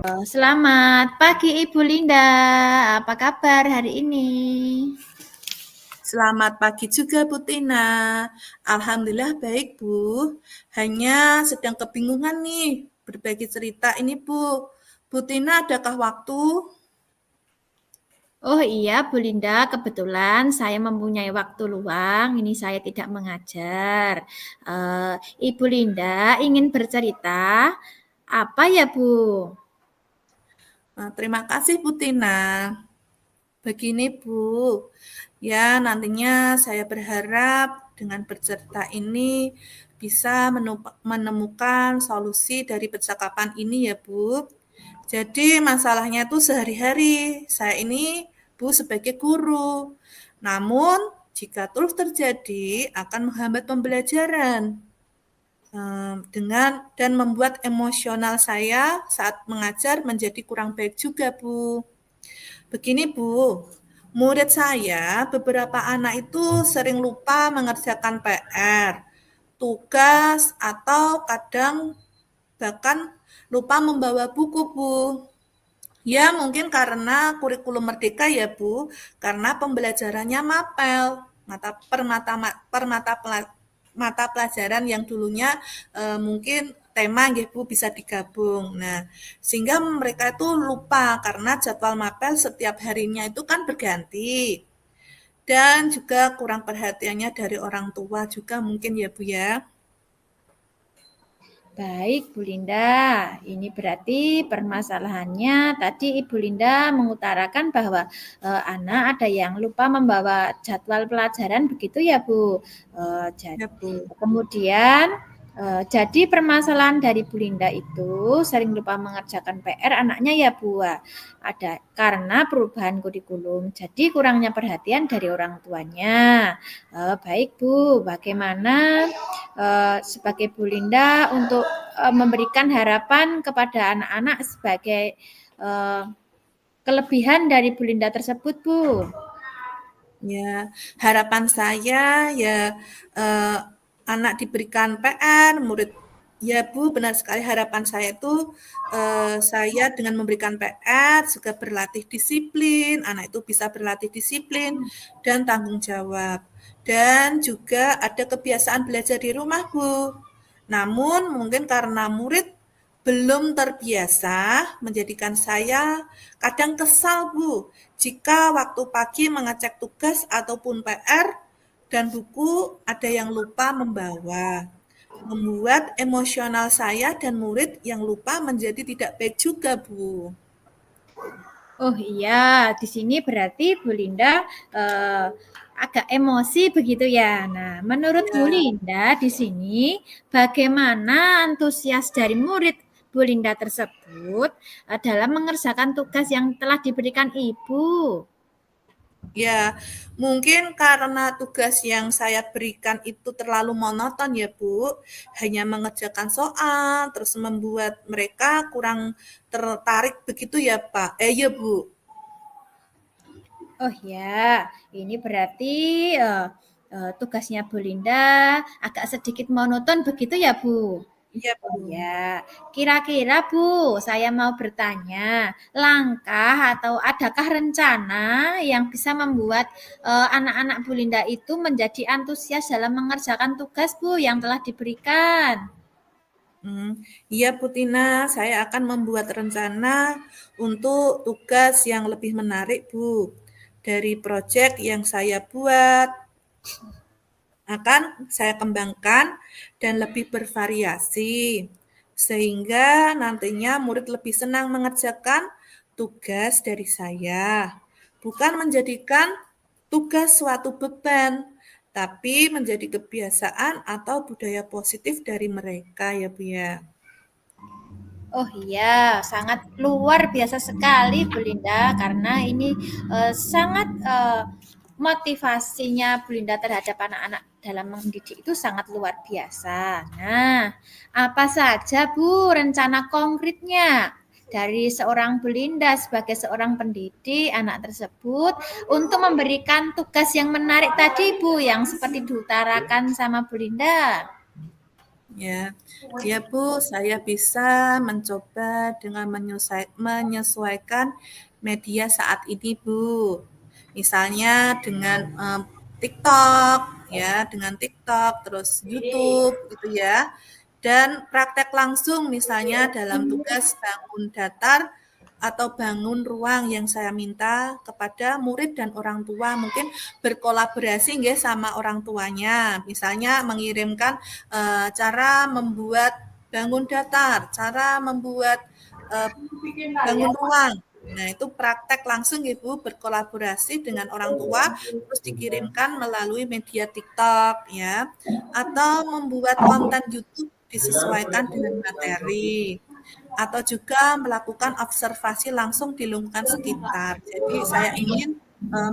Selamat pagi Ibu Linda, apa kabar hari ini? Selamat pagi juga Bu Tina. Alhamdulillah baik Bu. Hanya sedang kebingungan nih berbagi cerita ini Bu. Bu Tina adakah waktu? Oh iya Bu Linda, kebetulan saya mempunyai waktu luang, ini saya tidak mengajar. Ibu Linda ingin bercerita, apa ya Bu? Terima kasih Bu Tina. Begini Bu, ya nantinya saya berharap dengan bercerita ini bisa menemukan solusi dari percakapan ini ya Bu. Jadi masalahnya itu sehari-hari saya ini Bu sebagai guru. Namun jika terus terjadi akan menghambat pembelajaran dengan dan membuat emosional saya saat mengajar menjadi kurang baik juga Bu. Begini Bu, murid saya beberapa anak itu sering lupa mengerjakan PR, tugas atau kadang bahkan lupa membawa buku Bu. Ya mungkin karena kurikulum merdeka ya Bu, karena pembelajarannya mapel, mata pelajaran yang dulunya mungkin tema nggih Bu bisa digabung. Nah, sehingga mereka itu lupa karena jadwal mapel setiap harinya itu kan berganti. Dan juga kurang perhatiannya dari orang tua juga mungkin ya Bu ya. Baik Bu Linda, ini berarti permasalahannya tadi Ibu Linda mengutarakan bahwa anak ada yang lupa membawa jadwal pelajaran begitu ya Bu. Ya Bu. Kemudian jadi permasalahan dari Bu Linda itu sering lupa mengerjakan PR anaknya ya Bu. Ada karena perubahan kurikulum. Jadi kurangnya perhatian dari orang tuanya. Baik Bu, bagaimana sebagai Bu Linda untuk memberikan harapan kepada anak-anak sebagai kelebihan dari Bu Linda tersebut Bu? Ya, harapan saya ya eh, anak diberikan PR, murid ya Bu, benar sekali harapan saya itu saya dengan memberikan PR juga berlatih disiplin, anak itu bisa berlatih disiplin dan tanggung jawab. Dan juga ada kebiasaan belajar di rumah Bu. Namun mungkin karena murid belum terbiasa menjadikan saya kadang kesal Bu jika waktu pagi mengecek tugas ataupun PR dan buku ada yang lupa membawa. Membuat emosional saya dan murid yang lupa menjadi tidak baik juga Bu. Oh iya, di sini berarti Bu Linda agak emosi begitu ya. Nah, menurut Bu Ya. Linda di sini bagaimana antusias dari murid Bu Linda tersebut dalam mengerjakan tugas yang telah diberikan Ibu? Ya, mungkin karena tugas yang saya berikan itu terlalu monoton ya Bu, hanya mengerjakan soal, terus membuat mereka kurang tertarik begitu ya Pak. Ya Bu. Oh ya, ini berarti tugasnya Bu Linda agak sedikit monoton begitu ya Bu? Iya Oh Bu. ya, kira-kira Bu, saya mau bertanya, langkah atau adakah rencana yang bisa membuat anak-anak Bu Linda itu menjadi antusias dalam mengerjakan tugas Bu yang telah diberikan? Iya Bu Tina, saya akan membuat rencana untuk tugas yang lebih menarik Bu. Dari proyek yang saya buat akan saya kembangkan dan lebih bervariasi. Sehingga nantinya murid lebih senang mengerjakan tugas dari saya. Bukan menjadikan tugas suatu beban, tapi menjadi kebiasaan atau budaya positif dari mereka ya Bu ya. Oh iya, sangat luar biasa sekali Bu Linda karena ini sangat motivasinya Bu Linda terhadap anak-anak dalam mendidik itu sangat luar biasa. Nah, apa saja Bu rencana konkretnya dari seorang Bu Linda sebagai seorang pendidik anak tersebut untuk memberikan tugas yang menarik tadi Bu yang seperti diutarakan sama Bu Linda? Ya, ya Bu, saya bisa mencoba dengan menyesuaikan media saat ini Bu. Misalnya dengan TikTok, ya, dengan TikTok, terus YouTube, gitu ya. Dan praktek langsung misalnya dalam tugas bangun datar atau bangun ruang yang saya minta kepada murid dan orang tua mungkin berkolaborasi nggih sama orang tuanya. Misalnya mengirimkan cara membuat bangun datar, cara membuat eh, bangun ruang. Nah, itu praktek langsung Ibu berkolaborasi dengan orang tua terus dikirimkan melalui media TikTok ya atau membuat konten YouTube disesuaikan dengan materi atau juga melakukan observasi langsung di lingkungan sekitar. Jadi saya ingin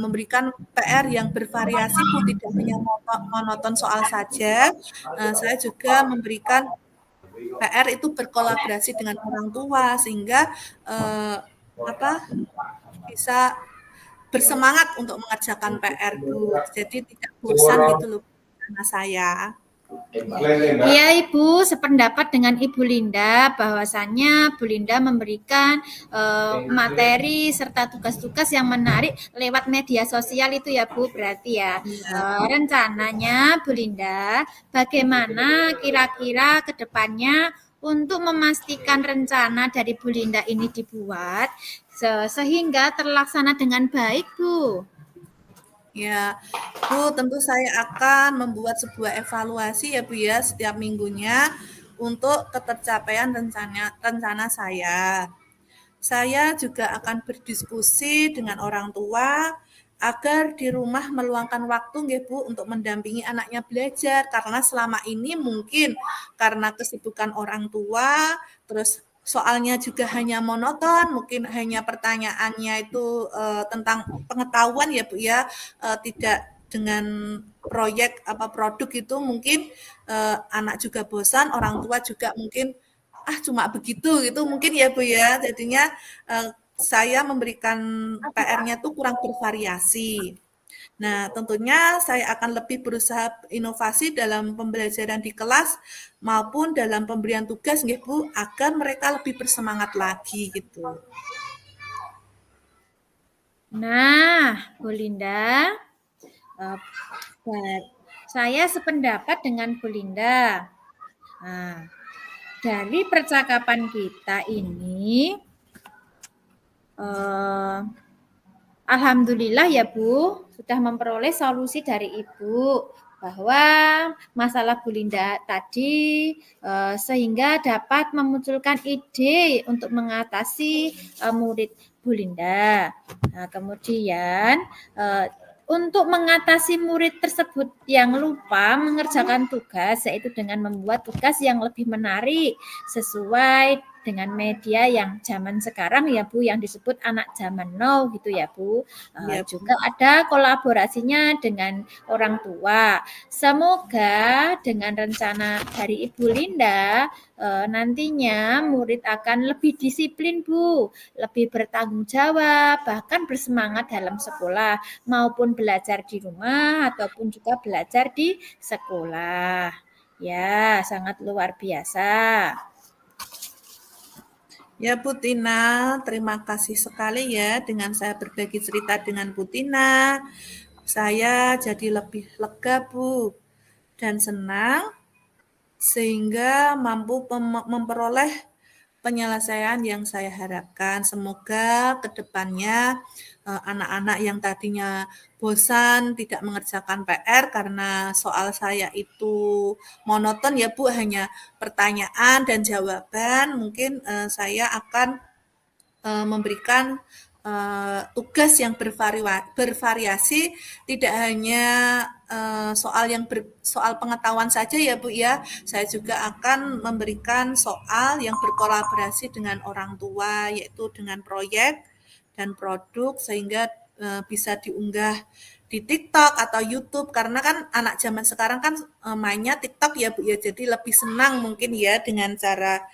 memberikan PR yang bervariasi Bu, tidak hanya monoton soal saja. Saya juga memberikan PR itu berkolaborasi dengan orang tua sehingga apa bisa bersemangat untuk mengerjakan PR Bu. Jadi tidak bosan gitu loh karena saya. Iya Ibu, sependapat dengan Ibu Linda bahwasannya Bu Linda memberikan materi serta tugas-tugas yang menarik lewat media sosial itu ya Bu, berarti ya. Iya. Rencananya Bu Linda, bagaimana kira-kira ke depannya untuk memastikan rencana dari Bu Linda ini dibuat sehingga terlaksana dengan baik Bu. Ya, Bu, tentu saya akan membuat sebuah evaluasi ya Bu ya setiap minggunya untuk ketercapaian rencana saya. Saya juga akan berdiskusi dengan orang tua agar di rumah meluangkan waktu nggih Bu untuk mendampingi anaknya belajar karena selama ini mungkin karena kesibukan orang tua terus soalnya juga hanya monoton, mungkin hanya pertanyaannya itu tentang pengetahuan ya Bu ya, tidak dengan proyek apa produk itu mungkin anak juga bosan, orang tua juga mungkin cuma begitu gitu mungkin ya Bu ya. Jadinya saya memberikan PR-nya tuh kurang bervariasi. Nah, tentunya saya akan lebih berusaha inovasi dalam pembelajaran di kelas maupun dalam pemberian tugas nggih Bu, agar mereka lebih bersemangat lagi gitu. Nah, Bu Linda, eh, saya sependapat dengan Bu Linda. Nah, dari percakapan kita ini, eh, alhamdulillah ya Bu, sudah memperoleh solusi dari Ibu bahwa masalah Bu Linda tadi sehingga dapat memunculkan ide untuk mengatasi murid Bu Linda. Nah, kemudian untuk mengatasi murid tersebut yang lupa mengerjakan tugas, yaitu dengan membuat tugas yang lebih menarik sesuai dengan media yang zaman sekarang ya Bu, yang disebut anak zaman now gitu ya Bu. Iya, Juga ada kolaborasinya dengan orang tua. Semoga dengan rencana dari Ibu Linda nantinya murid akan lebih disiplin Bu, lebih bertanggung jawab, bahkan bersemangat dalam sekolah maupun belajar di rumah ataupun juga belajar di sekolah. Ya, sangat luar biasa. ya Bu Tina, terima kasih sekali ya dengan saya berbagi cerita dengan Bu Tina. Saya jadi lebih lega Bu dan senang sehingga mampu memperoleh penyelesaian yang saya harapkan. Semoga ke depannya anak-anak yang tadinya bosan tidak mengerjakan PR karena soal saya itu monoton ya Bu, hanya pertanyaan dan jawaban, mungkin saya akan memberikan tugas yang bervariasi, tidak hanya soal pengetahuan saja ya Bu ya. Saya juga akan memberikan soal yang berkolaborasi dengan orang tua, yaitu dengan proyek dan produk sehingga bisa diunggah di TikTok atau YouTube karena kan anak zaman sekarang kan mainnya TikTok ya Bu ya. Jadi lebih senang mungkin ya dengan cara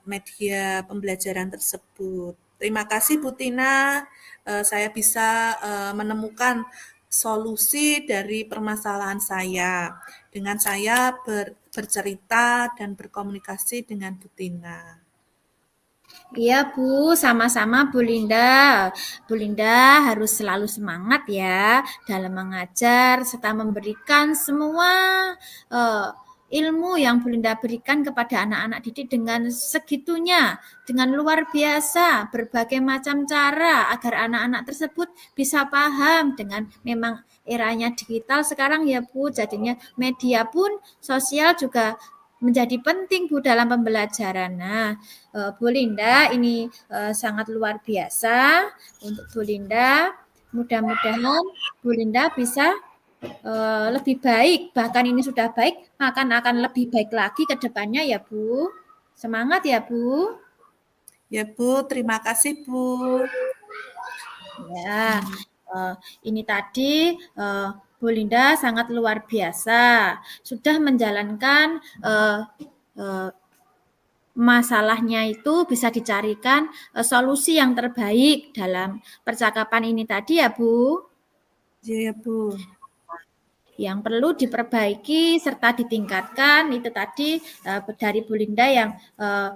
media pembelajaran tersebut. Terima kasih Bu Tina, saya bisa menemukan solusi dari permasalahan saya dengan saya bercerita dan berkomunikasi dengan Bu Tina. Iya Bu, sama-sama Bu Linda. Bu Linda harus selalu semangat ya dalam mengajar serta memberikan semua eh, ilmu yang Bu Linda berikan kepada anak-anak didik dengan segitunya, dengan luar biasa, berbagai macam cara agar anak-anak tersebut bisa paham dengan memang eranya digital sekarang ya Bu, jadinya media pun sosial juga menjadi penting Bu dalam pembelajaran. Nah, Bu Linda ini sangat luar biasa untuk Bu Linda. Mudah-mudahan Bu Linda bisa lebih baik, bahkan ini sudah baik, akan lebih baik lagi ke depannya ya Bu. Semangat ya Bu. Ya Bu, terima kasih Bu. Ya, ini tadi Bu Linda sangat luar biasa, sudah menjalankan masalahnya itu bisa dicarikan solusi yang terbaik dalam percakapan ini tadi ya Bu. Ya Bu. Yang perlu diperbaiki serta ditingkatkan itu tadi dari Bu Linda yang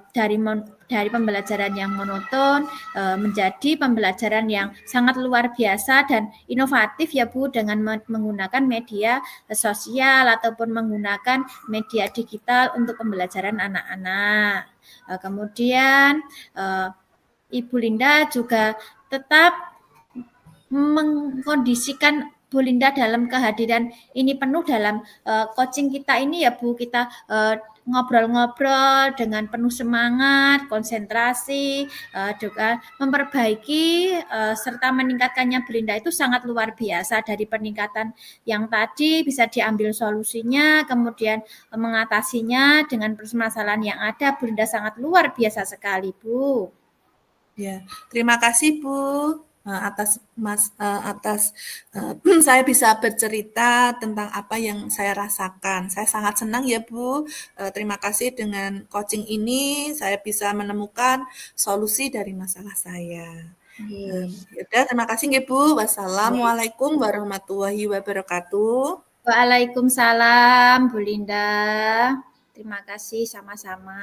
dari pembelajaran yang monoton menjadi pembelajaran yang sangat luar biasa dan inovatif ya Bu dengan menggunakan media sosial ataupun menggunakan media digital untuk pembelajaran anak-anak. Kemudian Ibu Linda juga tetap mengkondisikan Bu Linda dalam kehadiran ini penuh dalam coaching kita ini ya Bu, kita ngobrol-ngobrol dengan penuh semangat, konsentrasi, juga memperbaiki serta meningkatkannya Bu Linda itu sangat luar biasa dari peningkatan yang tadi bisa diambil solusinya, kemudian mengatasinya dengan permasalahan yang ada, Bu Linda sangat luar biasa sekali Bu. Ya, terima kasih Bu atas saya bisa bercerita tentang apa yang saya rasakan. Saya sangat senang ya Bu. Terima kasih dengan coaching ini saya bisa menemukan solusi dari masalah saya. Yaudah, terima kasih ya Bu. Wassalamualaikum warahmatullahi wabarakatuh. Waalaikumsalam Bu Linda. Terima kasih sama-sama.